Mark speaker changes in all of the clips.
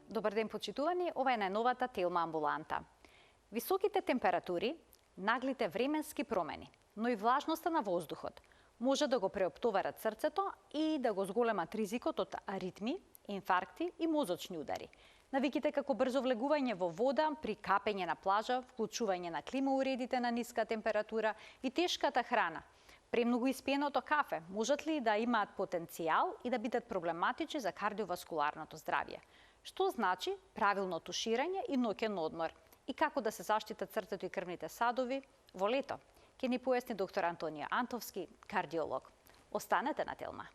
Speaker 1: Добар ден, почитувани, ова е најновата Телма амбуланта. Високите температури, наглите временски промени, но и влажноста на воздухот може да го преоптоварат срцето и да го зголемат ризикот од аритми, инфаркти и мозочни удари. Навиките како брзо влегување во вода при капење на плажа, вклучување на клима уредите на ниска температура и тешката храна, премногу испиеното кафе можат ли да имаат потенцијал и да бидат проблематични за кардиоваскуларното здравје? Што значи правилно туширање и ноќен одмор? И како да се заштитат срцето и крвните садови во лето? Ке ни појасни доктор Антонија Антовски, кардиолог. Останете на Телма.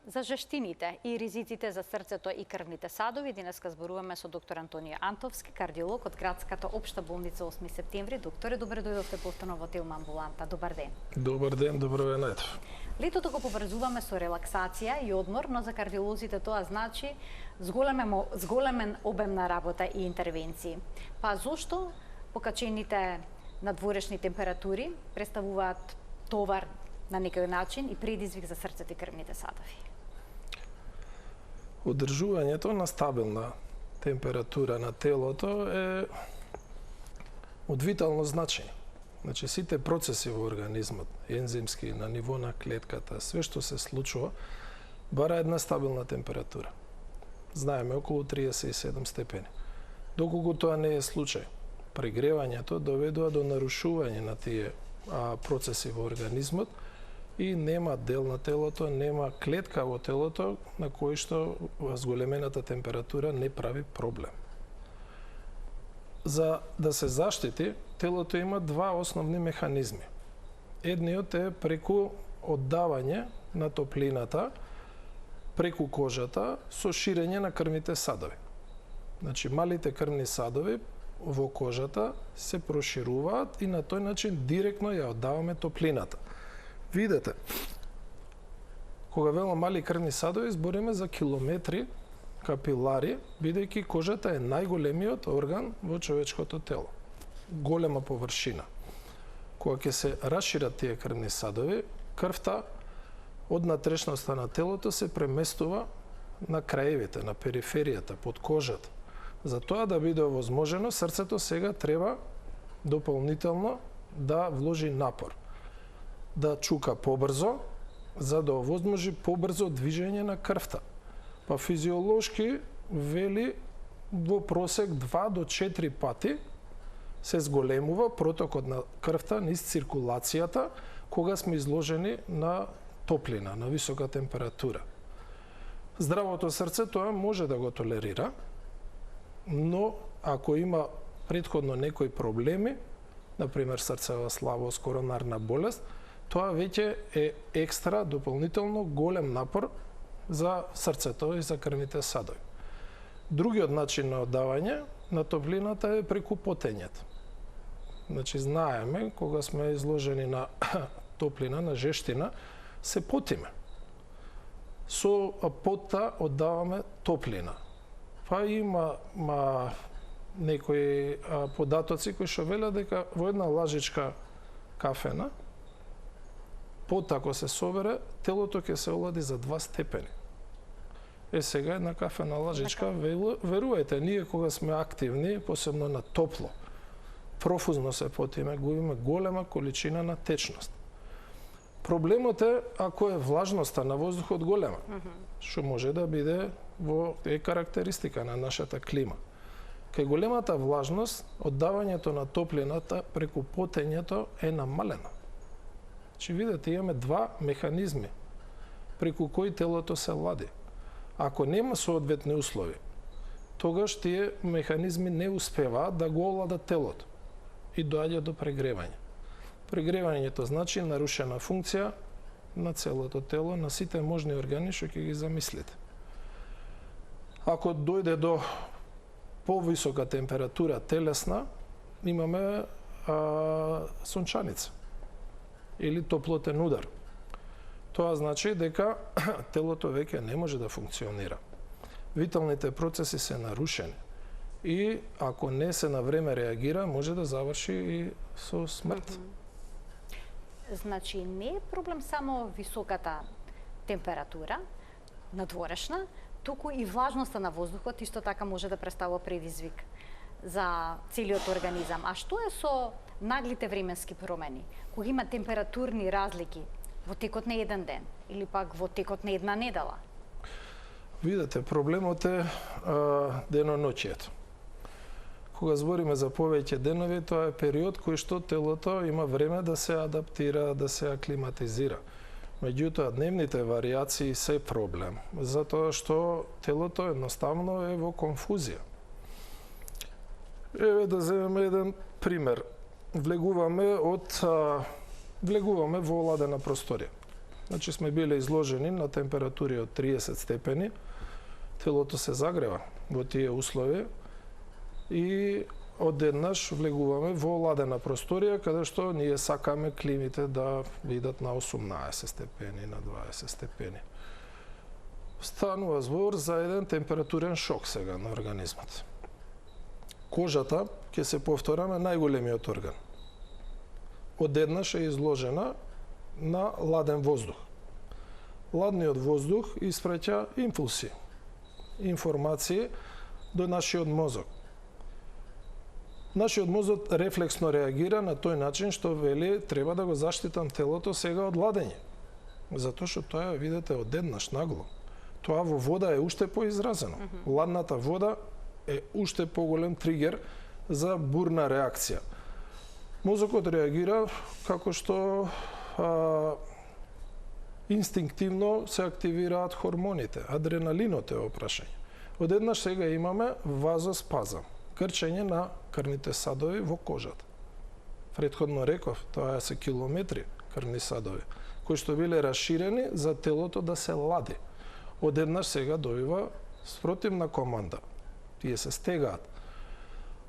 Speaker 1: За жештините и ризиците за срцето и крвните садови денеска зборуваме со доктор Антонија Антовски, кардиолог од градската општа болница 8 септември. Докторе, добре дојдовте повторно во Телма амбуланта. Добар ден.
Speaker 2: Добар ден, добро венето.
Speaker 1: Летото го поврзуваме со релаксација и одмор, но за кардиолозите тоа значи зголемен обем на работа и интервенции. Па зошто покачените надворешни температури представуваат товар на некој начин и предизвик за срцето и крвните садови?
Speaker 2: Одржувањето на стабилна температура на телото е од витално значење. Значи, сите процеси во организмот, ензимски, на ниво на клетката, све што се случува, бара една стабилна температура. Знаеме, околу 37 степени. Доколку тоа не е случај, прегревањето доведува до нарушување на тие процеси во организмот и нема дел на телото, нема клетка во телото на кој што зголемената температура не прави проблем. За да се заштити, телото има два основни механизми. Едниот е преку оддавање на топлината преку кожата со ширење на крвните садови. Значи, малите крвни садови во кожата се прошируваат и на тој начин директно ја оддаваме топлината. Видете, кога велам мали крвни садови, збориме за километри капилари, бидејќи кожата е најголемиот орган во човечкото тело. Голема површина. Кога ќе се расшират тие крвни садови, крвта од натрешноста на телото се преместува на краевите, на периферијата, под кожата. За тоа да биде овозможено, срцето сега треба дополнително да вложи напор, да чука побрзо, за да овозможи побрзо движење на крвта. Па физиолошки вели во просек 2 до 4 пати се зголемува протокот на крвта низ циркулацијата кога сме изложени на топлина, на висока температура. Здравото срце тоа може да го толерира, но ако има претходно некои проблеми, например срцева слабост, коронарна болест, тоа веќе е екстра, дополнително голем напор за срцето и за крвните садови. Другиот начин на оддавање на топлината е преку потењето. Значи, знаеме, кога сме изложени на топлина, на жештина, се потиме. Со потта оддаваме топлина. Па има некои податоци кои што велат дека во една лажичка кафена, пот ако се собере, телото ќе се олади за 2 степени. Сега една кафена лажичка, верувајте, ние кога сме активни, посебно на топло, профузно се потиме, губиме голема количина на течност. Проблемот е ако е влажноста на воздухот голема, што може да биде е карактеристика на нашата клима. Кај големата влажност, оддавањето на топлината преку потењето е намалено. Че видите, имаме два механизми преку кои телото се лади. Ако нема соодветни услови, тогаш тие механизми не успеваат да го оладат телото и доаѓа до прегревање. Прегревањето значи нарушена функција на целото тело, на сите можни органи што ќе ги замислите. Ако дојде до повисока температура телесна, имаме сончаница или топлотен удар. Тоа значи дека телото веќе не може да функционира. Виталните процеси се нарушени и ако не се на време реагира, може да заврши и со смрт.
Speaker 1: Значи, не е проблем само високата температура надворешна, туку и влажноста на воздухот исто така може да представува предизвик за целиот организам. А што е со наглите временски промени? Кога има температурни разлики во текот на еден ден или пак во текот на една недела?
Speaker 2: Видете, проблемот е деноноќието. Кога збориме за повеќе денови, тоа е период кој што телото има време да се адаптира, да се аклиматизира. Меѓутоа, дневните варијации се проблем, затоа што телото едноставно е во конфузија. Еве да земеме еден пример. Влегуваме во оладена просторија. Значи сме биле изложени на температури од 30 степени, телото се загрева во тие услови и одеднаш влегуваме во оладена просторија каде што ние сакаме климите да бидат на 18 степени, на 20 степени. Станува збор за еден температурен шок сега на организмот. Кожата, ќе се повтораме, најголемиот орган. Одеднаш е изложена на ладен воздух. Ладниот воздух испраќа импулси, информации до нашиот мозок. Нашиот мозок рефлексно реагира на тој начин што вели треба да го заштитам телото сега од ладење. Затоа што тоа, видите, одеднаш нагло. Тоа во вода е уште поизразено. Ладната вода е уште поголем тригер за бурна реакција. Мозокот реагира како што инстинктивно се активираат хормоните. Адреналинот е опрашање. Одеднаш сега имаме вазоспазам, крчење на крвните садови во кожата. Претходно реков, тоа се километри крвни садови, кои што биле расширени за телото да се лади. Одеднаш сега добива спротивна команда. Тие се стегаат.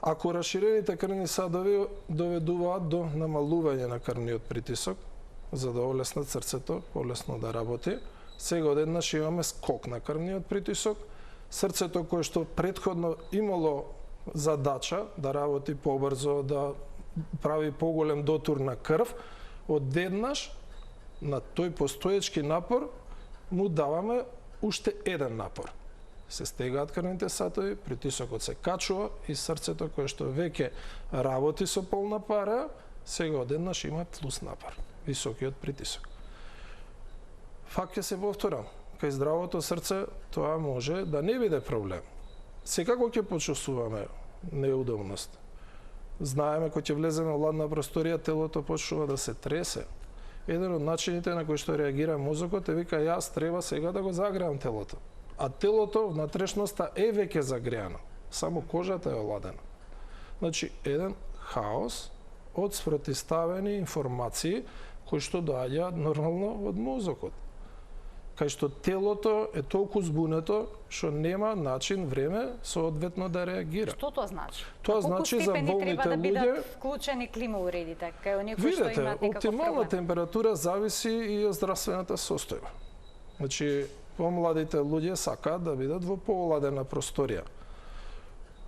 Speaker 2: Ако расширените крвни садови доведуваат до намалување на крвниот притисок, за да олеснат срцето, полесно да работи, сега одеднаш имаме скок на крвниот притисок, срцето кое што претходно имало задача да работи побрзо, да прави поголем дотур на крв, одеднаш на тој постоечки напор му даваме уште еден напор. Се стегаат крвните садови, притисокот се качува и срцето кое што веќе работи со полна пара, сега одеднаш има плюс напор, високиот притисок. Факт ќе се повторам, кај здравото срце тоа може да не биде проблем. Секако ќе почувствуваме неудобност. Знаеме, кога ќе влеземе во ладна просторија, телото почнува да се тресе. Еден од начините на кој што реагира мозокот е вика јас треба сега да го загреам телото. А телото, внатрешноста е веќе загреано. Само кожата е оладена. Значи, еден хаос од спротивставени информации кои што доаѓаат нормално од мозокот. Кај што телото е толку збунето што нема начин, време соодветно да реагира.
Speaker 1: Што тоа значи?
Speaker 2: Тоа значи за болните
Speaker 1: треба да бидат
Speaker 2: луѓе
Speaker 1: вклучени климауредите, кај оние кои што
Speaker 2: видете,
Speaker 1: имаат некаков
Speaker 2: оптимална
Speaker 1: проблем?
Speaker 2: температура зависи и од здравствената состојба. Значи, помладите луѓе сакаат да бидат во пооладена просторија.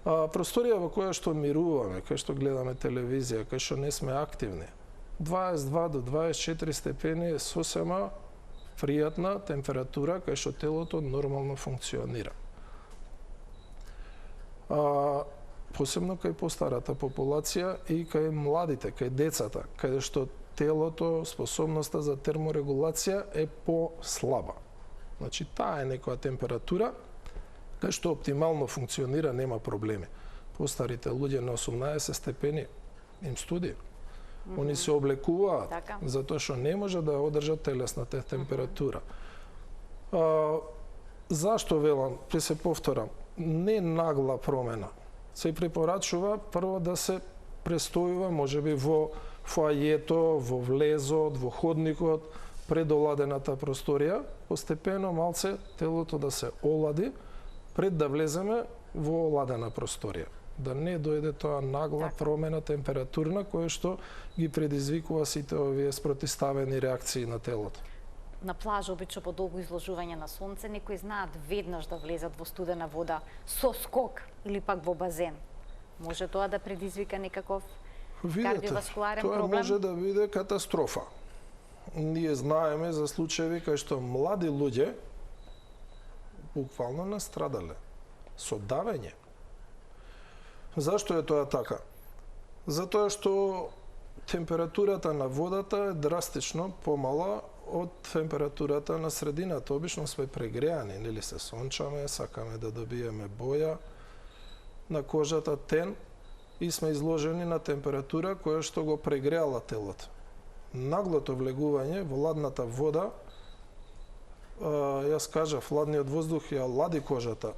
Speaker 2: Просторија во која што мируваме, кај што гледаме телевизија, кај што не сме активни, 22 до 24 степени е сосема пријатна температура кај што телото нормално функционира. Посебно кај постарата популација и кај младите, кај децата, каде што телото, способноста за терморегулација е послаба. Значи, таа е некоја температура кај што оптимално функционира, нема проблеми. Постарите луѓе на 18 степени им студи. Они се облекуваат, затоа што не може да одржат телесната температура. Зашто велам, ќе се повторам, не нагла промена. Се препорачува прво да се престојува можеби во фоајето, во влезот, во ходникот, пред оладената просторија, постепено малце телото да се олади пред да влеземе во оладена просторија. Да не дојде тоа нагла промена температурна која што ги предизвикува сите овие спротивставени реакции на телото.
Speaker 1: На плажа обично по долго изложување на сонце, некои знаат веднаш да влезат во студена вода со скок или пак во базен. Може тоа да предизвика некаков кардиоваскуларен
Speaker 2: тоа
Speaker 1: проблем?
Speaker 2: Може да биде катастрофа. ние знаеме за случаи кај што млади луѓе буквално настрадале со давење. Зашто е тоа така? Затоа што температурата на водата е драстично помала од температурата на средината. Обично сме прегреани, нели се сончаме, сакаме да добиеме боја на кожата, тен, и сме изложени на температура која што го прегреала телото. Наглото влегување во ладната вода, јас кажав, ладниот воздух ја лади кожата,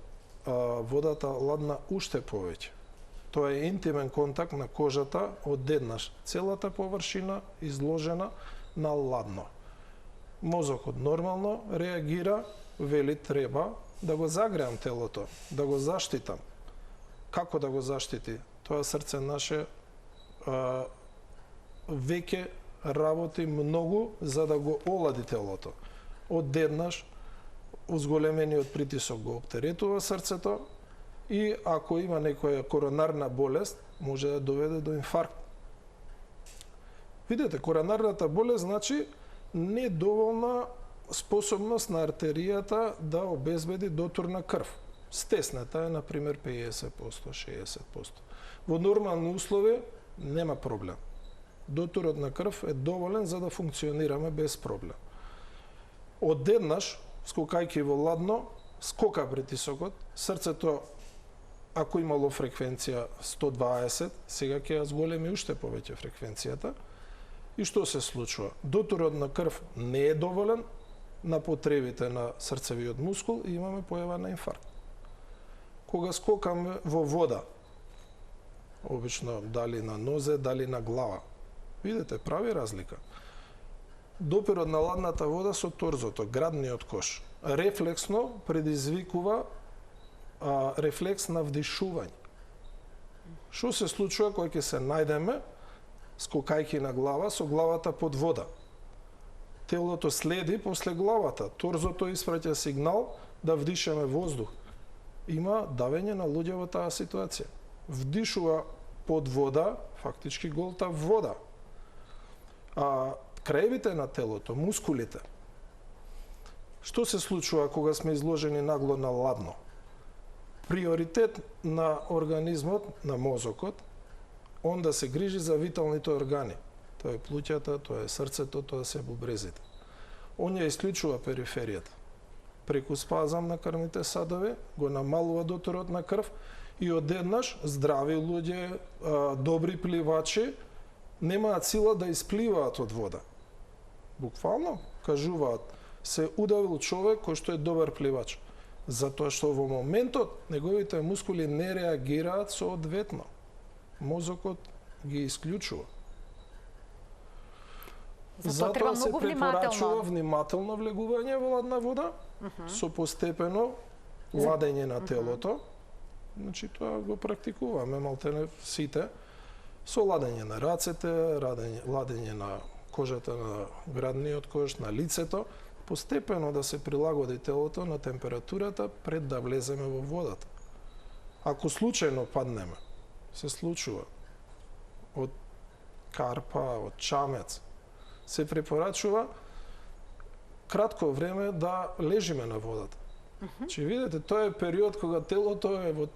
Speaker 2: водата ладна уште повеќе. Тоа е интимен контакт на кожата одеднаш. Целата површина изложена на ладно. Мозокот нормално реагира, вели треба да го загреам телото, да го заштитам. Како да го заштити? Тоа срце наше веќе работи многу за да го олади телото. Одеднаш, узголемениот притисок го оптеретува срцето и ако има некоја коронарна болест, може да доведе до инфаркт. Видете, коронарната болест значи недоволна способност на артеријата да обезбеди дотур на крв. Стеснета е, например, 50%, 60%. Во нормални услови нема проблем. Дотурот на крв е доволен за да функционираме без проблем. Одеднаш, скокајќи во ладно, скока притисокот, срцето, ако имало фреквенција 120, сега ќе ја зголеми уште повеќе фреквенцијата. И што се случува? Дотурот на крв не е доволен на потребите на срцевиот мускул и имаме појава на инфаркт. Кога скокаме во вода, обично дали на нозе, дали на глава, видите, прави разлика. Допирот на ладната вода со торзото, градниот кош, рефлексно предизвикува рефлекс на вдишување. Што се случува кога ќе се најдеме скокајќи на глава со главата под вода? Телото следи после главата, торзото испраќа сигнал да вдишеме воздух. Има давење на луѓе во таа ситуација. Вдишува под вода, фактички голта вода. Краевите на телото, мускулите. Што се случува кога сме изложени нагло на ладно? Приоритет на организмот, на мозокот, он да се грижи за виталните органи. Тоа е плуќата, тоа е срцето, тоа се бубрезите. Он ја исклучува периферијата. Преку спазам на крвните садови го намалува дотурот на крв и одеднаш здрави луѓе, добри пливачи, немаат сила да испливаат од вода. Буквално кажуваат, се удавил човек кој што е добар пливач, затоа што во моментот неговите мускули не реагираат соодветно. Мозокот ги исклучува. Затоа се препорачува внимателно влегување во ладна вода, со постепено ладење на телото. Значи, тоа го практикуваме малтене сите, со ладење на рацете, ладење на кожата на градниот кош, на лицето, постепено да се прилагоди телото на температурата пред да влеземе во водата. Ако случајно паднеме, се случува од карпа, од чамец, се препорачува кратко време да лежиме на водата. Че видите, тоа е период кога телото е во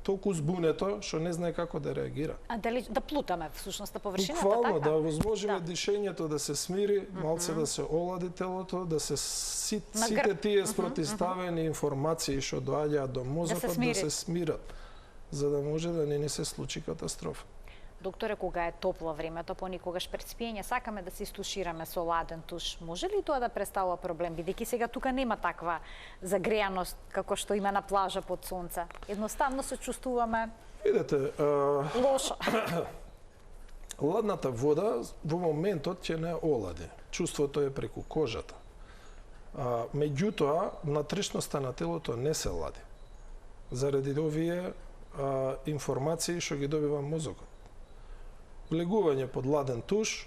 Speaker 2: толку збунето што не знае како да реагира.
Speaker 1: А дали да плутаме всушност на површината,
Speaker 2: буквално,
Speaker 1: така?
Speaker 2: да возможиме дишењето да се смири, малце да се олади телото, да се сите тие спротиставени информации што доаѓаат до мозокот да се смират, за да може да не ни се случи катастрофа.
Speaker 1: Докторе, кога е топло времето, поникогаш пред спиење сакаме да се истушираме со ладен туш. Може ли тоа да представува проблем, бидејќи сега тука нема таква загреаност како што има на плажа под сонце? Едноставно се чувствуваме лошо.
Speaker 2: Ладната вода во моментот ќе не олади. Чувството е преку кожата. Меѓутоа, внатрешноста на телото не се лади. Заради овие информации што ги добива мозокот. Влегување под ладен туш,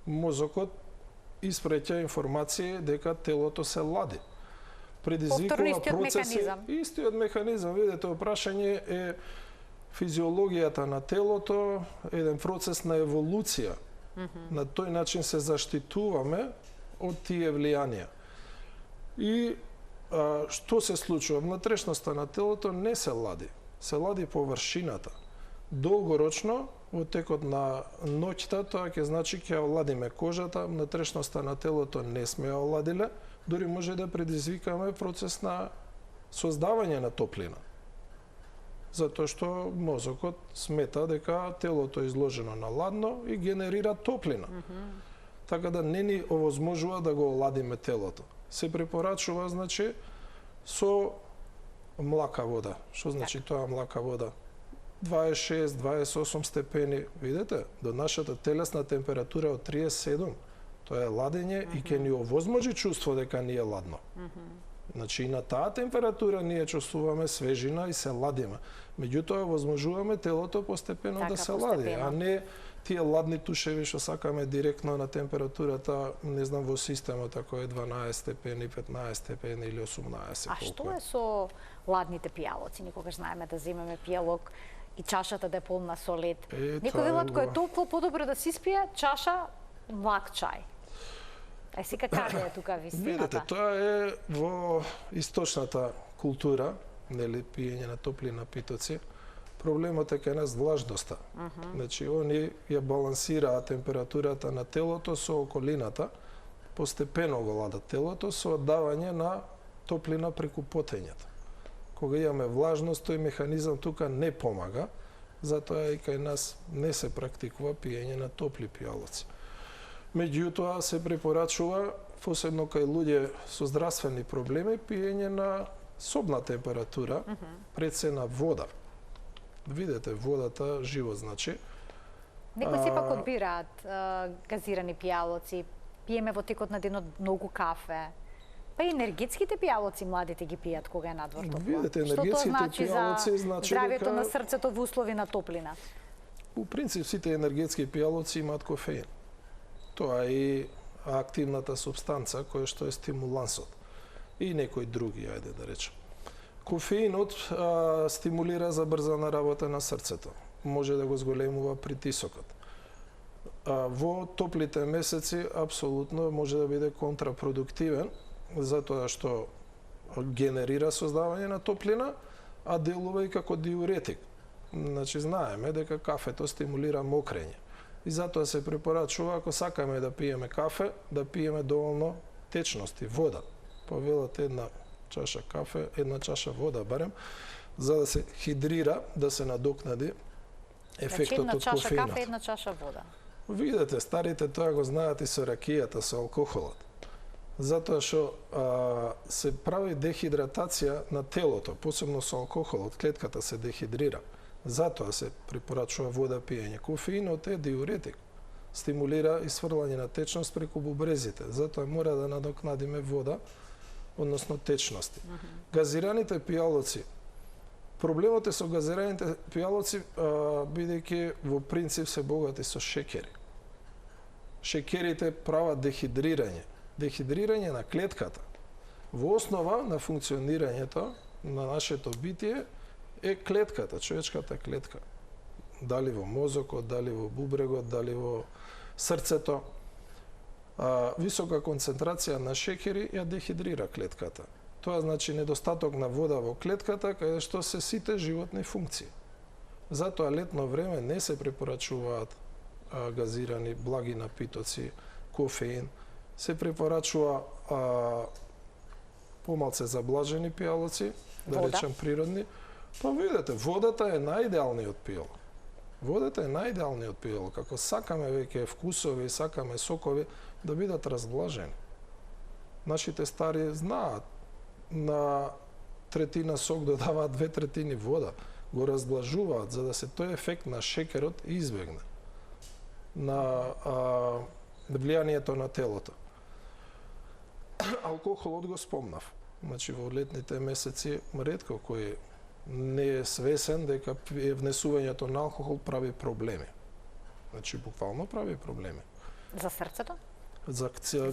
Speaker 2: мозокот испреќа информации дека телото се лади. Предизвикува процеси. Истиот механизам, видите, опрашање е физиологијата на телото, еден процес на еволуција. На тој начин се заштитуваме од тие влијанија. И што се случува? Внатрешноста на телото не се лади. Се лади површината. Долгорочно, во текот на ноќта, тоа ќе значи ќе оладиме кожата, внатрешноста на телото не сме ја оладиле, дури може да предизвикаме процес на создавање на топлина. Затоа што мозокот смета дека телото е изложено на ладно и генерира топлина. Така да не ни овозможува да го оладиме телото. Се препорачува, значи, со млака вода. Што значи тоа млака вода? 26-28 степени, видите, до нашата телесна температура од 37, тоа е ладење и ќе ни овозможи чувство дека ни е ладно. Значи и на таа температура ние чувствуваме свежина и се ладиме. Меѓутоа возможуваме телото постепено да се лади, а не тие ладни тушеви што сакаме директно на температурата, не знам, во системот ако е 12 степени, 15 степени или 18.
Speaker 1: А што е со ладните пијалоци? Никогаш знаеме да земеме пијалок и чашата да е полна со лед. Некој велат кој е топло, подобро да си спие чаша млак чај. Сега каде е тука вистината?
Speaker 2: Видете, тоа е во источната култура, нели, пиење на топли напитоци. Проблемот е кај нас влажноста. Значи, они ја балансираат температурата на телото со околината, постепено го ладат телото со оддавање на топлина преку потењето. Кога имаме влажност, тој механизам тука не помага, затоа и кај нас не се практикува пиење на топли пијалоци. Меѓутоа се препорачува, посебно кај луѓе со здравствени проблеми, пиење на собна температура, пред се на вода. Видете, водата живот, значи.
Speaker 1: Некои сепак одбираат газирани пијалоци, пиеме во текот на денот многу кафе. Па и енергетските пијалоци младите ги пијат кога е надвор топло.
Speaker 2: Видете, енергетските пијалоци
Speaker 1: значи здравјето на срцето во услови на топлина.
Speaker 2: У принцип сите енергетски пијалоци имаат кофеин. Тоа е и активната супстанца која што е стимулансот. И некои други, ајде да речем. Кофеинот стимулира забрзана работа на срцето. Може да го зголемува притисокот. Во топлите месеци апсолутно може да биде контрапродуктивен, затоа што генерира создавање на топлина, а делува и како диуретик. Значи, знаеме дека кафето стимулира мокрење. И затоа се препорачува, ако сакаме да пиеме кафе, да пиеме доволно течности, вода. Повелат една чаша кафе, една чаша вода барем, за да се хидрира, да се надокнади ефектот од кофеинот.
Speaker 1: Една чаша кафе, една чаша вода.
Speaker 2: Видете, старите тоа го знаат и со ракијата, со алкохолот. Затоа што се прави дехидратација на телото, посебно со алкохолот, клетката се дехидрира. Затоа се препорачува вода пиење. Кофеинот е диуретик. Стимулира исфрлање на течност преку бубрезите. Затоа мора да надокнадиме вода, односно течности. Газираните пијалоци. Проблемот е со газираните пијалоци, бидејќи во принцип се богати со шекери. Шекерите прават дехидрирање. Дехидрирање на клетката. Во основа на функционирањето на нашето битие е клетката, човечката клетка. Дали во мозокот, дали во бубрегот, дали во срцето. Висока концентрација на шекери ја дехидрира клетката. Тоа значи недостаток на вода во клетката, каде што се сите животни функции. Затоа летно време не се препорачуваат газирани благи напитоци, кофеин. Се препорачува помалце заблажени пијалоци, да речем природни. Па видете, водата е најидеалниот пијалок. Водата е најидеалниот пијалок. Ако сакаме веќе вкусови, сакаме сокови, да бидат разблажени. Нашите стари знаат, на третина сок додаваат 2/3 вода. Го разблажуваат, за да се тој ефект на шекерот избегне. На влијанието на телото. Алкохолот го спомнав. Значи, во летните месеци ретко кој не е свесен дека внесувањето на алкохол прави проблеми. Значи, буквално прави проблеми.
Speaker 1: За срцето?
Speaker 2: За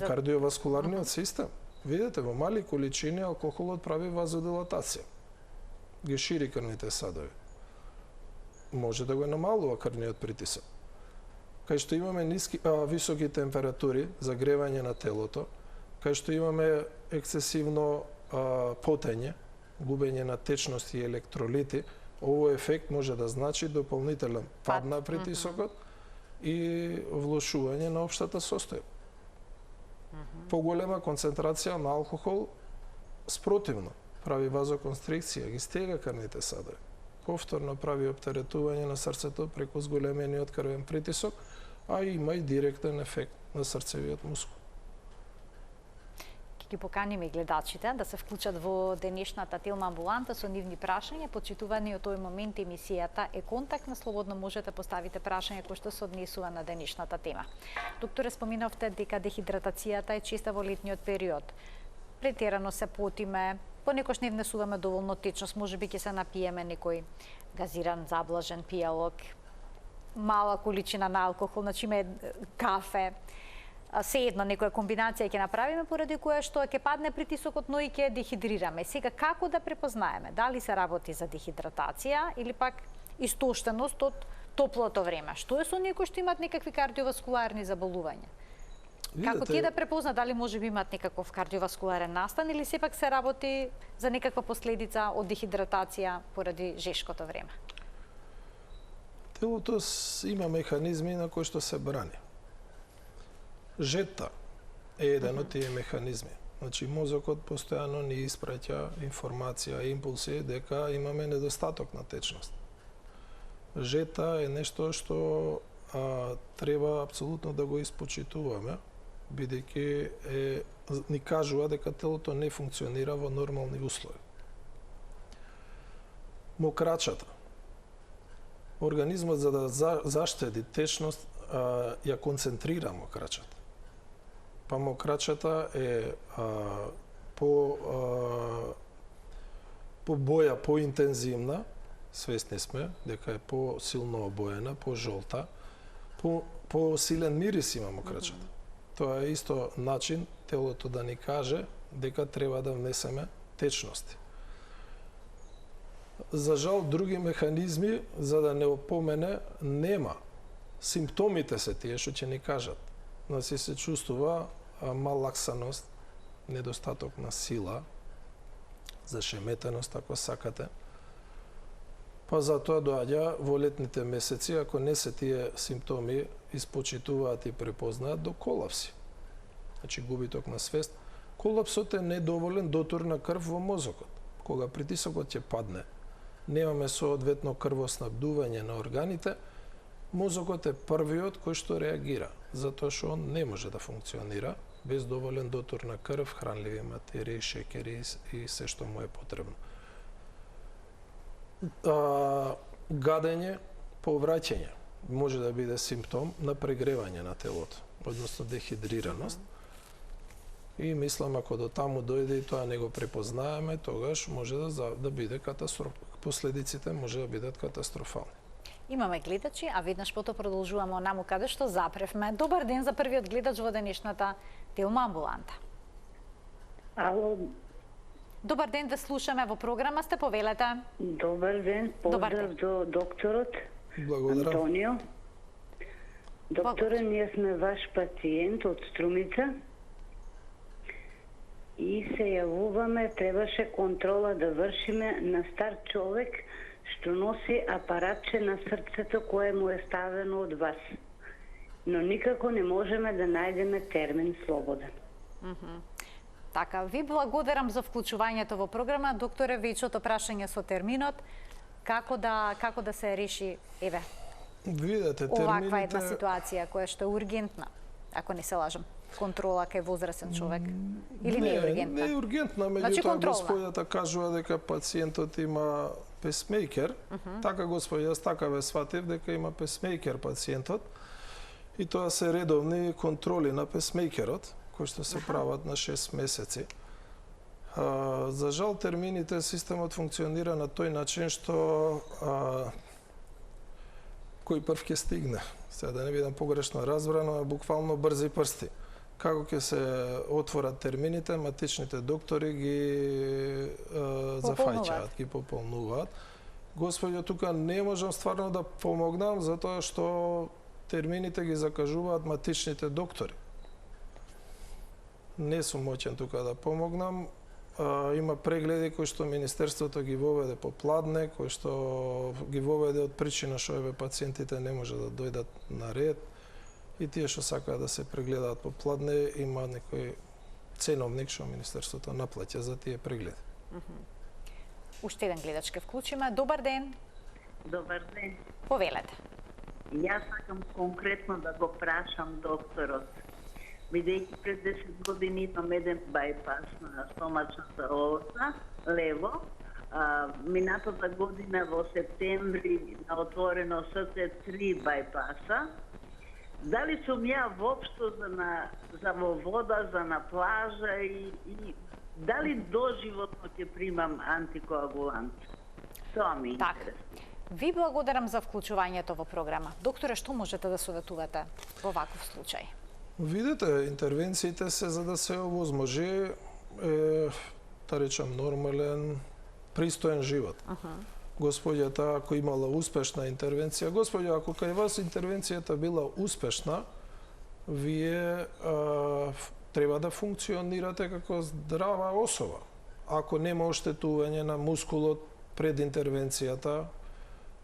Speaker 2: кардиоваскуларниот систем. Видете, во мали количини алкохолот прави вазодилатација. Ги шири крвните садови. Може да го намалува крвниот притисок. кај што имаме високи температури, загревање на телото, кај што имаме ексцесивно потење, губење на течности и електролити, овој ефект може да значи дополнителен пад на притисокот и влошување на општата состојба. Поголема концентрација на алкохол спротивно прави вазоконстрикција, ги стега крвните садови. Повторно прави оптеретување на срцето преку зголемениот крвен притисок, а има и директен ефект на срцевиот мускул.
Speaker 1: Ќе ги поканиме гледачите да се вклучат во денешната Телма амбуланта со нивни прашања. Почитувани од тој момент емисијата е контактна, слободно можете поставите прашање кои што се однесува на денешната тема. Докторе, споминавте дека дехидратацијата е честа во летниот период. Претерано се потиме, понекогаш не внесуваме доволно течност, можеби ќе се напиеме некој газиран, заблажен пијалок, мала количина на алкохол, значи име кафе, сеедно некоја комбинација ќе направиме поради која што ќе падне притисокот, но и ќе дехидрираме. Сега како да препознаеме дали се работи за дехидратација или пак истоштеност од топлото време? Што е со некои што имаат некакви кардиоваскуларни заболувања? Како тие да препозна дали може би имаат некаков кардиоваскуларен настан или сепак се работи за некаква последица од дехидратација поради жешкото време?
Speaker 2: Телото има механизми на кои што се брани. Жетта е еден од тие механизми. Значи, мозокот постојано ни испраќа информација, импулси дека имаме недостаток на течност. Жетта е нешто што треба апсолутно да го испочитуваме, бидејќи ни кажува дека телото не функционира во нормални услови. Мокрачата. Организмот за да заштеди течност ја концентрира мокрачата. Па мокрачата е по боја поинтензивна, свесни сме дека е по-силно обоена, по-жолта, по-силен мирис има мокрачата. Тоа е исто начин телото да ни каже дека треба да внесеме течности. За жал, други механизми, за да не опомене, нема. Симптомите се тие што ќе ни кажат. Значи се чувствува малаксаност, недостаток на сила, зашеметеност, ако сакате. Па затоа доаѓа во летните месеци, ако не се тие симптоми испочитуваат и препознаат, до колапси. Значи губиток на свест. Колапсот е недоволен дотур на крв во мозокот. Кога притисокот ќе падне, немаме соодветно крвоснабдување на органите, мозокот е првиот кој што реагира, затоа што он не може да функционира без доволен дотур на крв, хранливи материи, шекери и се што му е потребно. Гадење, повраќање може да биде симптом на прегревање на телото, односно дехидрираност. И мислам, ако до таму дојде и тоа не го препознаеме, тогаш може да биде последиците може да бидат катастрофални.
Speaker 1: Имаме гледачи, а веднаш потоа продолжуваме онаму каде што запревме. Добар ден за првиот гледач во денешната Телма амбуланта.
Speaker 3: Ало.
Speaker 1: Добар ден, да слушаме во програма сте, повелете.
Speaker 3: Добар ден, поздрав до докторот.
Speaker 2: Благодарам.
Speaker 3: Антонио. Докторе, ние сме ваш пациент од Струмица и се јавуваме, требаше контрола да вршиме на стар човек што носи апаратче на срцето кое му е ставено од вас. Но никако не можеме да најдеме термин слободен.
Speaker 1: Така, ви благодарам за вклучувањето во програма. Докторе, вечото прашање со терминот, како да се реши,
Speaker 2: видете,
Speaker 1: оваква една ситуација која што е ургентна, ако не се лажам, контрола кај возрасен човек, или не е ургентна?
Speaker 2: Не е ургентна, меѓутоа господјата кажува дека пациентот има песмејкер, така господја, јас така ве сватив дека има песмејкер пациентот, и тоа се редовни контроли на песмејкерот, кои што се прават на 6 месеци. За жал, термините, системот функционира на тој начин што кој прв ќе стигне. Сега да не бидам погрешно разбрано, буквално брзи прсти. Како ќе се отворат термините, матичните доктори ги зафаќаат, ги пополнуваат. Господјо, тука не можам стварно да помогнам, затоа што термините ги закажуваат матичните доктори. Не сум моќен тука да помогнам. Има прегледи кои што Министерството ги воведе по пладне, кои што ги воведе од причина што еве пациентите не може да дојдат на ред и тие што сакаат да се прегледаат по пладне има некој ценовник што Министерството наплаќа за тие прегледи.
Speaker 1: Уште еден гледач ке вклучиме. Добар ден.
Speaker 4: Добар ден.
Speaker 1: Повелете.
Speaker 4: Јас сакам конкретно да го прашам докторот. Бидејќи пред 10 години имам еден бајпас на стомачната аорта, лево. Минатата година во септември на отворено срце 3 бајпаса. Дали сум ја воопшто за во вода, за на плажа и дали доживотно ќе примам антикоагулант? Тоа ми е
Speaker 1: Така. Ви благодарам за вклучувањето во програма. Докторе, што можете да советувате во ваков случај?
Speaker 2: Видете, интервенциите се за да се овозможи да речам нормален, пристоен живот. Господјата, ако имала успешна интервенција, господја, ако кај вас интервенцијата била успешна, вие треба да функционирате како здрава особа. Ако нема оштетување на мускулот пред интервенцијата,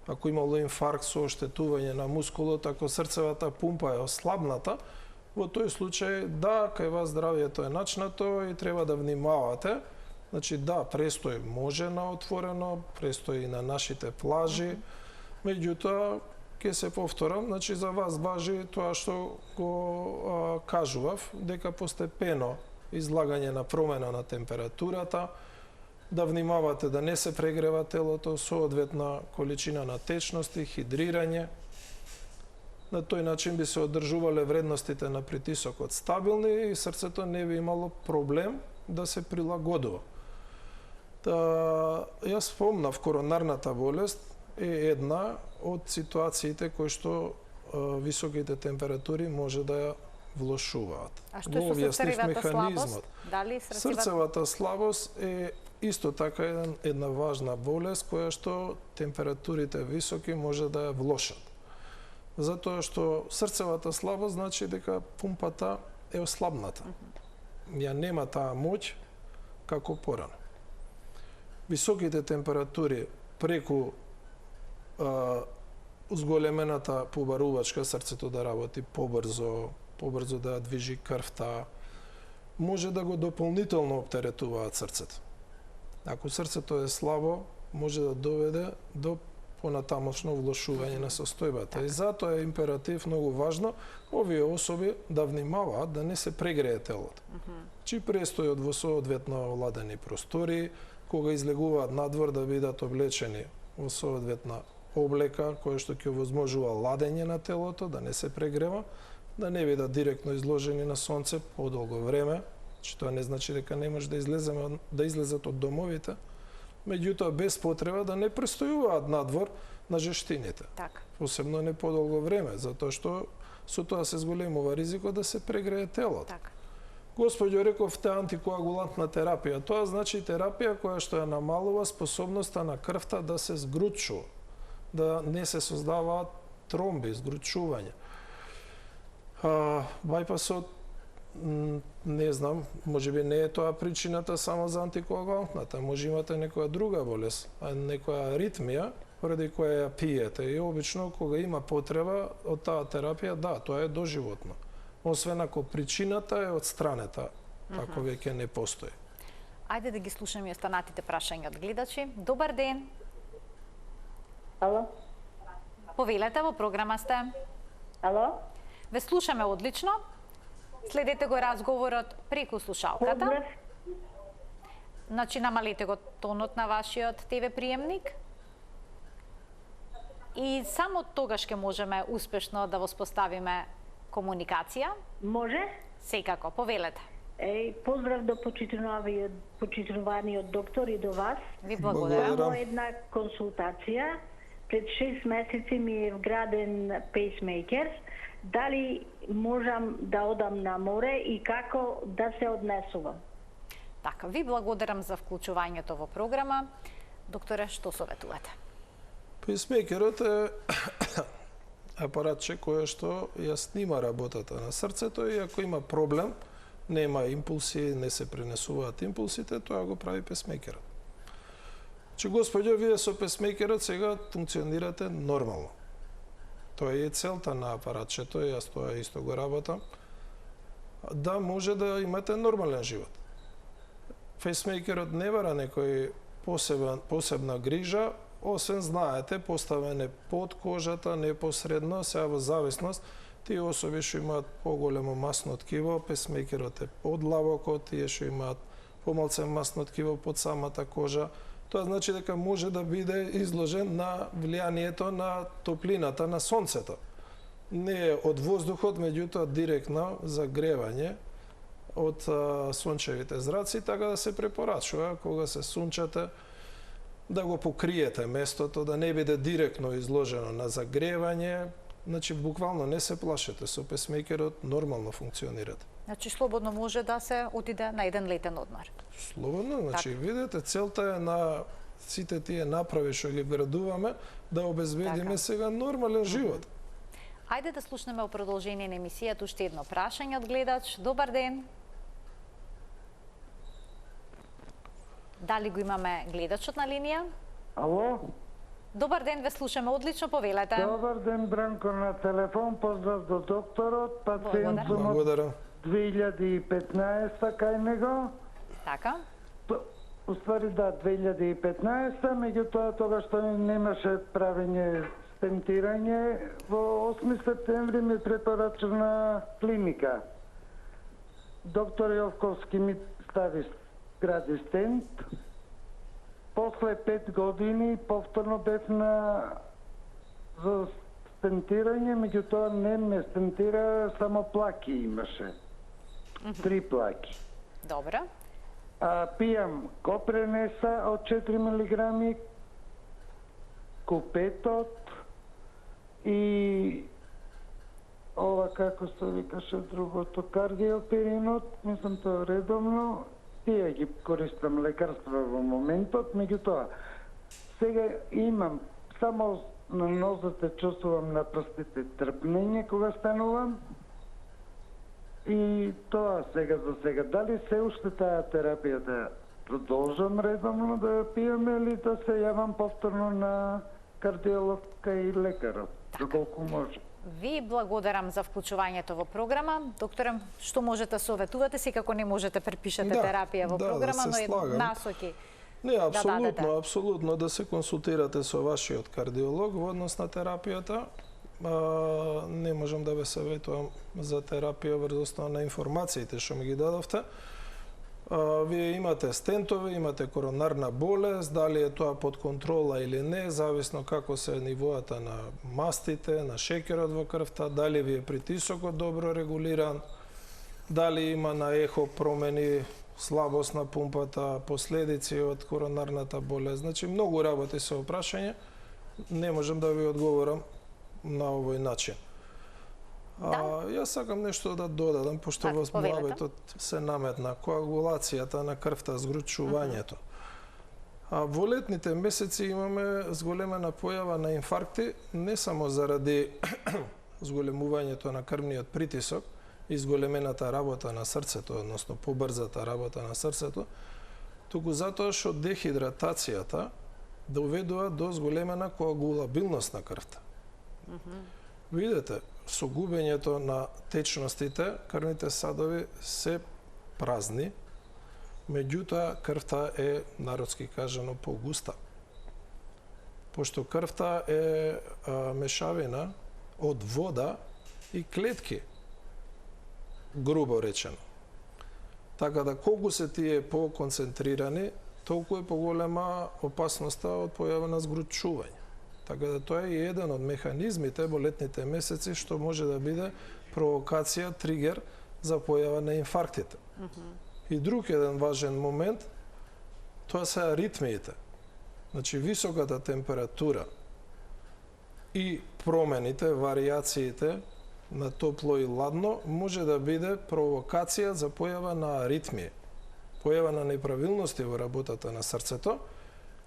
Speaker 2: ако имало инфаркт со оштетување на мускулот, ако срцевата пумпа е ослабната, во тој случај, да, кај вас здравјето е начнато и треба да внимавате. Значи, да, престој може на отворено, престој и на нашите плажи, меѓутоа, ќе се повторам, значи за вас важи тоа што го кажував, дека постепено излагање на промена на температурата, да внимавате да не се прегрева телото, соодветна количина на течности, хидрирање. На тој начин би се одржувале вредностите на притисокот стабилни и срцето не би имало проблем да се прилагодува. Јас спомнав, коронарната болест е една од ситуациите кои што високите температури може да ја влошуваат.
Speaker 1: А што е со срцевата слабост? Дали
Speaker 2: Срцевата слабост е исто така една важна болест која што температурите високи може да ја влошат. Затоа што срцевата слабост значи дека пумпата е ослабната. Ја нема таа моќ како порано. Високите температури преку зголемената побарувачка, срцето да работи побрзо да движи крвта, може да го дополнително оптеретуваат срцето. Ако срцето е слабо, може да доведе до понатамошно влошување на состојбата. И затоа е императив многу важно овие особи да внимаваат да не се прегрее телото. Чи престојот во соодветно оладени простори, кога излегуваат надвор да бидат облечени во соодветна облека која што ќе овозможува ладење на телото, да не се прегрева, да не бидат директно изложени на сонце подолго време, че тоа не значи дека не може да излезат од домовите, меѓутоа без потреба да не престојуваат надвор на жештините.
Speaker 1: Така.
Speaker 2: Посебно не подолго време, затоа што со тоа се зголемува ризикот да се прегрее телото.
Speaker 1: Така.
Speaker 2: Господјо, рековте антикоагулантна терапија. Тоа значи терапија која што ја намалува способноста на крвта да се згручува, да не се создаваат тромби, згручување. Бајпасот, не знам, можеби не е тоа причината само за антикоагулантната, може имате некоја друга болест, некоја аритмија, поради која ја пиете. И обично кога има потреба од таа терапија, да, тоа е доживотно. Освен ако причината е одстранета, ако веќе не постои.
Speaker 1: Ајде да ги слушаме и останатите прашања од гледачи. Добар ден.
Speaker 3: Ало?
Speaker 1: Повелете, во програма сте.
Speaker 3: Ало?
Speaker 1: Ве слушаме одлично. Следете го разговорот преку слушалката.
Speaker 3: Поздрав.
Speaker 1: Значи, намалете го тонот на вашиот ТВ приемник. И само тогаш ќе можеме успешно да воспоставиме комуникација.
Speaker 3: Може?
Speaker 1: Секако, повелете.
Speaker 3: Поздрав до почитуваниот доктор и до вас.
Speaker 1: Ви благодарам.
Speaker 3: Само една консултација. Пред 6 месеци ми е вграден пейсмейкер. Дали можам да одам на море и како да се однесувам?
Speaker 1: Така, ви благодарам за вклучувањето во програма. Докторе, што советувате?
Speaker 2: Пейсмейкерот е апаратче кое што ја снима работата на срцето и ако има проблем, нема импулси, не се пренесуваат импулсите, тоа го прави песмейкерот. Господјо, вие со песмейкерот сега функционирате нормално. Тоа е целта на апаратчето, јас тоа исто го работам, да може да имате нормален живот. Песмейкерот не бара некој посебна грижа, освен, знаете, поставен е под кожата, непосредно, сега во зависност, тие особи што имаат поголемо масно ткиво, песмейкерот е под лавокот, тие што имаат помалце масно ткиво под самата кожа, тоа значи дека може да биде изложен на влијанието на топлината на сонцето. Не е од воздухот, меѓутоа директно загревање од сончевите зраци, така да се препорачува кога се сунчате да го покриете местото, да не биде директно изложено на загревање. Значи, буквално не се плашете, со песмейкерот нормално функционирате.
Speaker 1: Значи, слободно може да се отиде на еден летен одмор.
Speaker 2: Слободно, значи, видите, целта е на сите тие направи што ги градуваме, да обезбедиме сега нормален живот.
Speaker 1: Ајде да слушнеме о продолжение на емисијата уште едно прашање од гледач. Добар ден. Дали го имаме гледачот на линија?
Speaker 5: Ало?
Speaker 1: Добар ден, ве слушаме одлично, повелете.
Speaker 5: Добар ден, Бранко на телефон, поздрав до докторот, пациент сум од
Speaker 2: Благодарам.
Speaker 5: 2015 кај него.
Speaker 1: Така.
Speaker 5: Уствари да, 2015, меѓутоа тогаш што немаше правење стентирање, во 8 септември ми препорача на клиника. Доктор Јовковски ми стави гради стент. После 5 години повторно бев на за стентирање, меѓутоа не ме стентира, само плаки имаше. 3 плаки.
Speaker 1: Добро.
Speaker 5: Пијам Копренеса од 4 милиграми, Купетот и ова како се викаше другото, кардиоперинот, мислам тоа редовно. Тие ги користам лекарства во моментот, меѓутоа сега имам само на нозете чувствувам на прстите трпнење кога станувам и тоа сега за сега. Дали се уште таа терапија да продолжам редовно да пијам или да се јавам повторно на кардиологка и лекарот, доколку може?
Speaker 1: Ви благодарам за вклучувањето во програма. Докторе, што можете советувате, секако не можете препишете терапија во програма, но е насоки.
Speaker 2: Не, апсолутно, апсолутно да се консултирате со вашиот кардиолог во однос на терапијата. Не можам да ве советувам за терапија врз основа на информациите што ми ги дадовте. Вие имате стентове, имате коронарна болест, дали е тоа под контрола или не, зависно како се нивоата на мастите, на шеќерот во крвта, дали ви е притисокот добро регулиран, дали има на ехо промени, слабост на пумпата, последици од коронарната болест. Значи, многу работи се опрашање, не можам да ви одговорам на овој начин. Јас сакам нешто да додадам, пошто во муабетот се наметна коагулацијата на крвта, згручувањето. Во летните месеци имаме зголемена појава на инфаркти, не само заради зголемувањето на крвниот притисок и зголемената работа на срцето, односно побрзата работа на срцето, туку затоа што дехидратацијата доведува до зголемена коагулабилност на крвта. Видете, со губењето на течностите, крвните садови се празни, меѓутоа крвта е, народски кажано, погуста. Пошто крвта е мешавина од вода и клетки, грубо речено. Така да колку се тие поконцентрирани, толку е поголема опасноста од појава на згручување. Така да тоа е еден од механизмите во летните месеци што може да биде провокација, тригер за појава на инфарктите. И друг еден важен момент, тоа се аритмиите. Значи, високата температура и промените, варијациите на топло и ладно може да биде провокација за појава на аритмии, појава на неправилности во работата на срцето,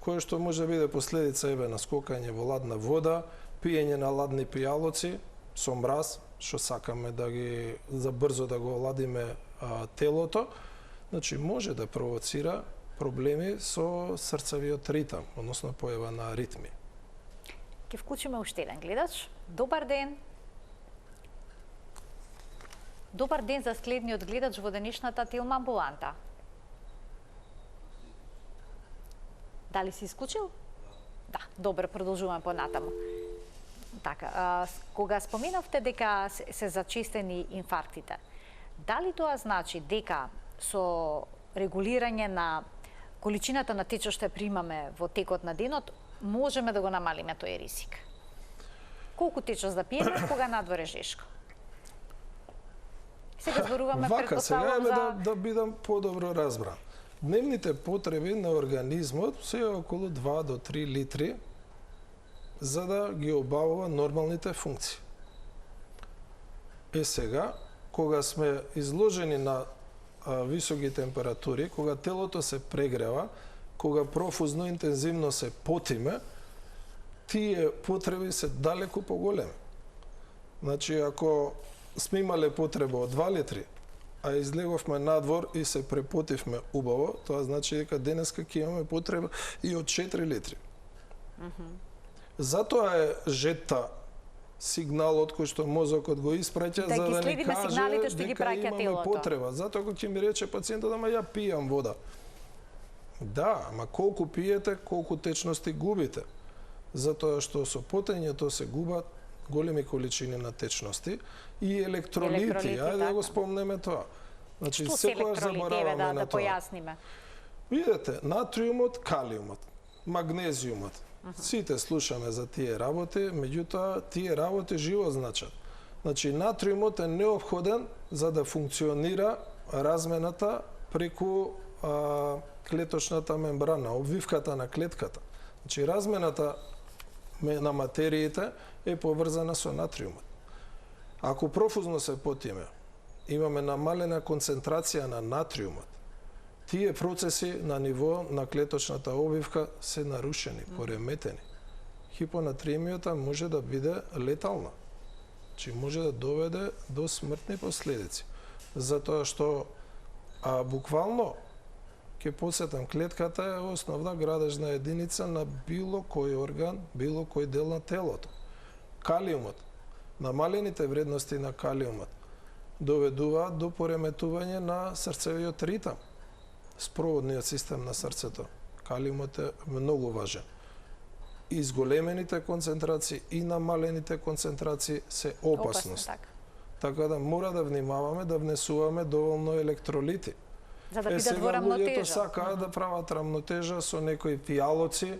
Speaker 2: кое што може да биде последица на скокање во ладна вода, пиење на ладни пијалоци со мраз, што сакаме да ги забрзо да го оладиме телото, значи може да провоцира проблеми со срцевиот ритам, односно појава на аритми.
Speaker 1: Ќе вклучиме уште еден гледач. Добар ден. Добар ден за следниот гледач во денешната Телма амбуланта. Дали си исклучил? Да, добро, продолжуваме понатаму. Така, кога споменавте дека се зачестени инфарктите, дали тоа значи дека со регулирање на количината на течност што примаме во текот на денот, можеме да го намалиме тој ризик? Колку течност да пиеме кога надвор е жешко? Сега зборуваме
Speaker 2: сега
Speaker 1: за...
Speaker 2: да бидам подобро разбран. Дневните потреби на организмот се околу 2 до 3 литри за да ги обавува нормалните функции. Сега, кога сме изложени на високи температури, кога телото се прегрева, кога профузно интензивно се потиме, тие потреби се далеку поголеми. Значи, ако сме имале потреба од 2 литри, а излеговме надвор и се препотивме убаво, тоа значи дека денеска ќе имаме потреба и од 4 литри. Затоа е жетта сигналот кој што мозокот го испраќа
Speaker 1: да
Speaker 2: за да ни каже
Speaker 1: дека
Speaker 2: имаме потреба. Затоа кога ќе ми рече пациентот, ама ја пијам вода. Да, ама колку пиете, колку течности губите. Затоа што со потењето се губат големи количини на течности и електролити. Ајде да го спомнеме тоа.
Speaker 1: Значи, секогаш забораваме на тоа. Појасниме.
Speaker 2: Видете, натриумот, калиумот, магнезиумот. Сите слушаме за тие работи, меѓутоа тие работи живо значат. Значи, натриумот е неопходен за да функционира размената преку клеточната мембрана, обвивката на клетката. Значи, размената на материите е поврзана со натриумот. Ако профузно се потиме, имаме намалена концентрација на натриумот, тие процеси на ниво на клеточната обвивка се нарушени, пореметени. Хипонатриемијата може да биде летална, че може да доведе до смртни последици. Затоа што буквално ќе посетам, клетката е основна градежна единица на било кој орган, било кој дел на телото. Калиумот, намалените вредности на калиумот доведуваат до пореметување на срцевиот ритам, спроводниот систем на срцето. Калиумот е многу важен. Изголемените концентрации и намалените концентрации се опасност. Така да мора да внимаваме да внесуваме доволно електролити.
Speaker 1: За да бидат во рамнотежа.
Speaker 2: Луѓето сакаат да прават рамнотежа со некои пијалоци,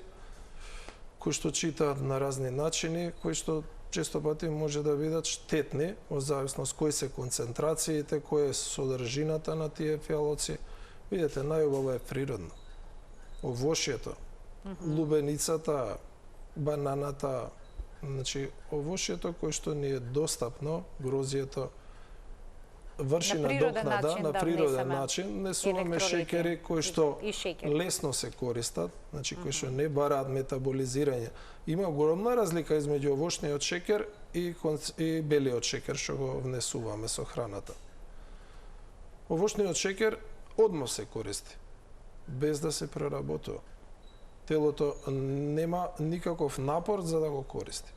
Speaker 2: кои што читаат на разни начини, кои што често пати може да бидат штетни, во зависност кои се концентрациите, која е содржината на тие пијалоци. Видете, најубаво е природно. Овошјето, лубеницата, бананата, значи овошјето кој што ни е достапно, грозието, врши надокнада на природен начин, несуваме шеќери кои што лесно се користат, значи кои што не бараат метаболизирање. Има огромна разлика измеѓу овошниот шеќер и белиот шеќер што го внесуваме со храната. Овошниот шеќер одма се користи, без да се преработува. Телото нема никаков напор за да го користи.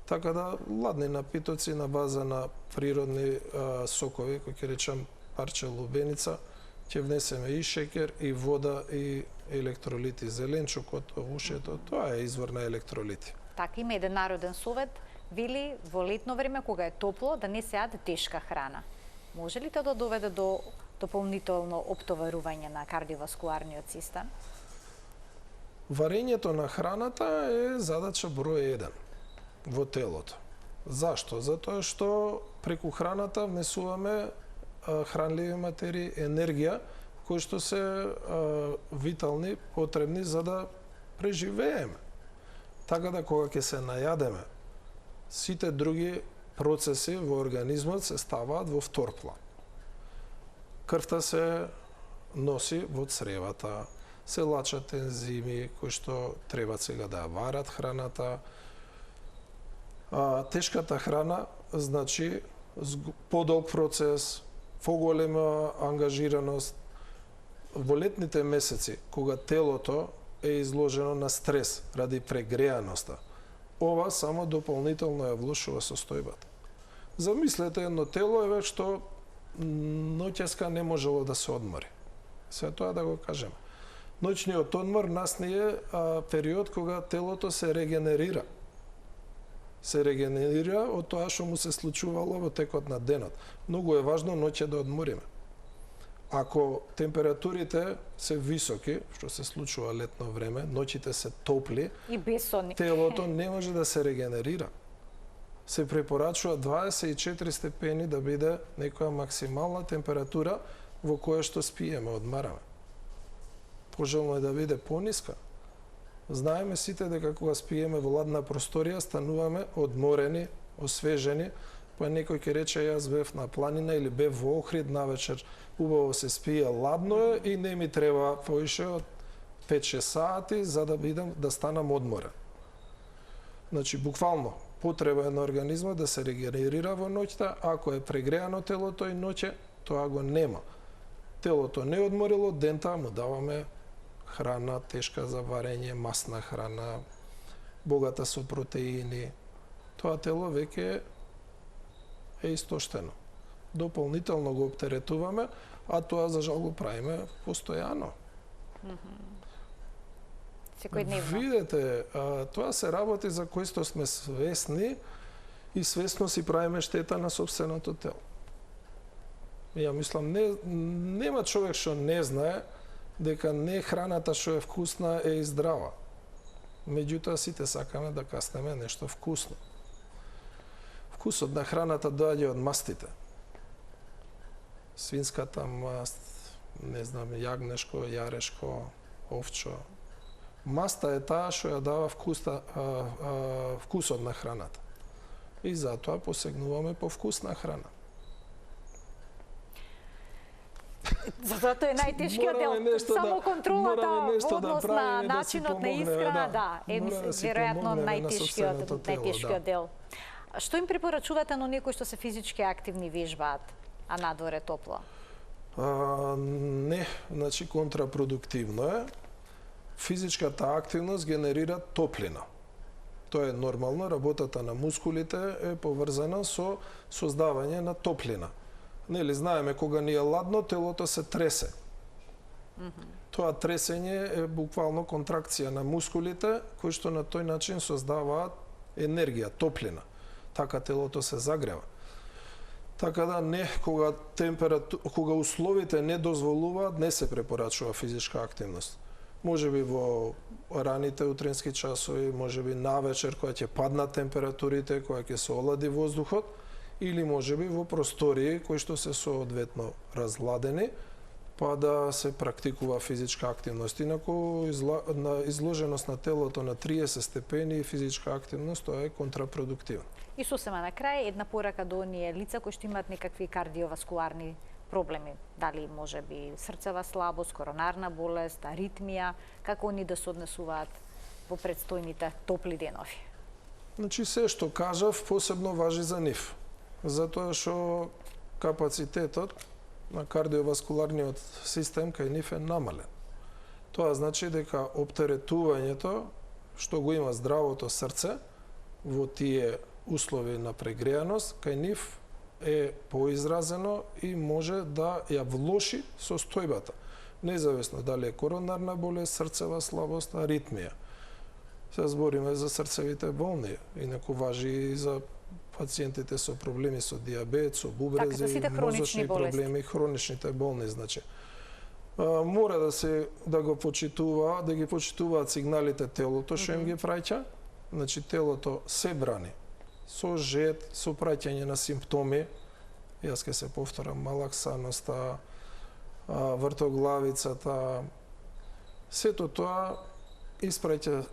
Speaker 2: Така да, ладни напитоци на база на природни сокови, кои ќе речам парче лубеница, ќе внесеме и шеќер, и вода, и електролити. Зеленчукот, овошјето, тоа е извор на електролити.
Speaker 1: Така, има еден народен совет, вели во летно време, кога е топло, да не се јаде тешка храна. Може ли тоа да доведе до дополнително оптоварување на кардиоваскуларниот систем?
Speaker 2: Варењето на храната е задача број 1 во телото. Зашто? Затоа што преку храната внесуваме хранливи материи, енергија, кои што се витални, потребни за да преживееме. Така да кога ќе се најадеме, сите други процеси во организмот се ставаат во втор план. Крвта се носи во цревата, се лачат ензими кои што треба сега да ја варат храната, Тешката храна, значи, подолг процес, поголема ангажираност. Во летните месеци, кога телото е изложено на стрес ради прегреаноста, ова само дополнително ја влошува состојбата. Замислете едно тело еве што ноќеска не можело да се одмори. Се тоа да го кажеме. Ноќниот одмор нас не е период кога телото се регенерира. Се регенерира од тоа што му се случувало во текот на денот. Многу е важно ноќе да одмориме. Ако температурите се високи, што се случува летно време, ноќите се топли,
Speaker 1: и бесонни,
Speaker 2: телото не може да се регенерира. Се препорачува 24 степени да биде некоја максимална температура во која што спиеме, одмараме. Пожелно е да биде пониска. Знаеме сите дека кога спиеме во ладна просторија, стануваме одморени, освежени, па некој ќе рече јас бев на планина или бев во Охрид навечер, убаво се спие, ладно е и не ми треба поише од 5-6 сати за да бидам да станам одморен. Значи буквално потреба е на организмот да се регенерира во ноќта, ако е прегреано телото и ноќе, тоа го нема. Телото не одморило, дента му даваме храна тешка за варење, масна храна, богата со протеини. Тоа тело веќе е истоштено. Дополнително го оптеретуваме, а тоа за жал го правиме постојано.
Speaker 1: секојдневно.
Speaker 2: Видете, тоа се работи за кои што сме свесни и свесно си правиме штета на сопственото тело. Ја мислам, нема човек што не знае дека не храната што е вкусна е и здрава. Меѓутоа сите сакаме да каснеме нешто вкусно. Вкусот на храната доаѓа од мастите. Свинската маст, не знам, јагнешко, јарешко, овчо. Маста е таа што ја дава вкусот на храната. И затоа посегнуваме по вкусна храна.
Speaker 1: Затоа е најтешкиот дел. Само контролата во однос на начинот на исхрана, е веројатно најтешкиот дел. Што им препорачувате на некои што се физички активни вежбаат, а надвор е топло?
Speaker 2: Не, значи контрапродуктивно е. Физичката активност генерира топлина. Тоа е нормално, работата на мускулите е поврзана со создавање на топлина. Нели знаеме кога ни е ладно, телото се тресе. Тоа тресење е буквално контракција на мускулите кои што на тој начин создаваат енергија, топлина. Така телото се загрева. Така да не, кога условите не дозволуваат, не се препорачува физичка активност. Може би во раните утрински часови, може би навечер кога ќе паднат температурите, кога ќе се олади воздухот, или може би во простории кои што се соодветно разладени, па да се практикува физичка активност. Инаку изложеност на телото на 30 степени и физичка активност, тоа е контрапродуктивно.
Speaker 1: И сосема на крај, една порака до оние лица кои што имаат некакви кардиоваскуларни проблеми, дали може би срцева слабост, коронарна болест, аритмија, како они да се однесуваат во предстојните топли денови?
Speaker 2: Значи се што кажав посебно важи за нив, затоа што капацитетот на кардиоваскуларниот систем кај нив е намален. Тоа значи дека оптеретувањето што го има здравото срце во тие услови на прегреаност кај нив е поизразено и може да ја влоши состојбата, независно дали е коронарна болест, срцева слабост, аритмија. Се збориме за срцевите болни, инаку важи и за пациентите со проблеми со диабет, со бубрези, мозочни проблеми, хроничните болни, значи. Мора да ги почитуваат сигналите телото што им ги праќа, значи телото се брани со жет, со праќање на симптоми, јас ке се повторам, малаксаноста, вртоглавицата, сето тоа испраќа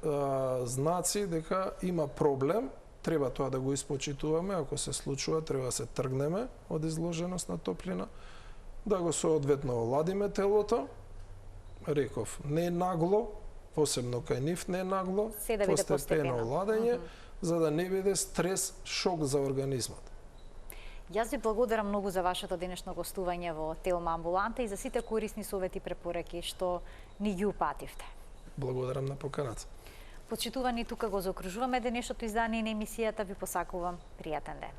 Speaker 2: знаци дека има проблем, треба тоа да го испочитуваме, ако се случува, треба да се тргнеме од изложеност на топлина, да го соодветно оладиме телото, реков, не нагло, посебно кај нив не нагло, постепено оладење, за да не биде стрес, шок за организмот.
Speaker 1: Јас ви благодарам многу за вашето денешно гостување во Телма амбуланта и за сите корисни совети и препораки што ни ги упативте.
Speaker 2: Благодарам на поканата.
Speaker 1: Почитувани, тука го заокружуваме денешното издание на емисијата. Ви посакувам пријатен ден.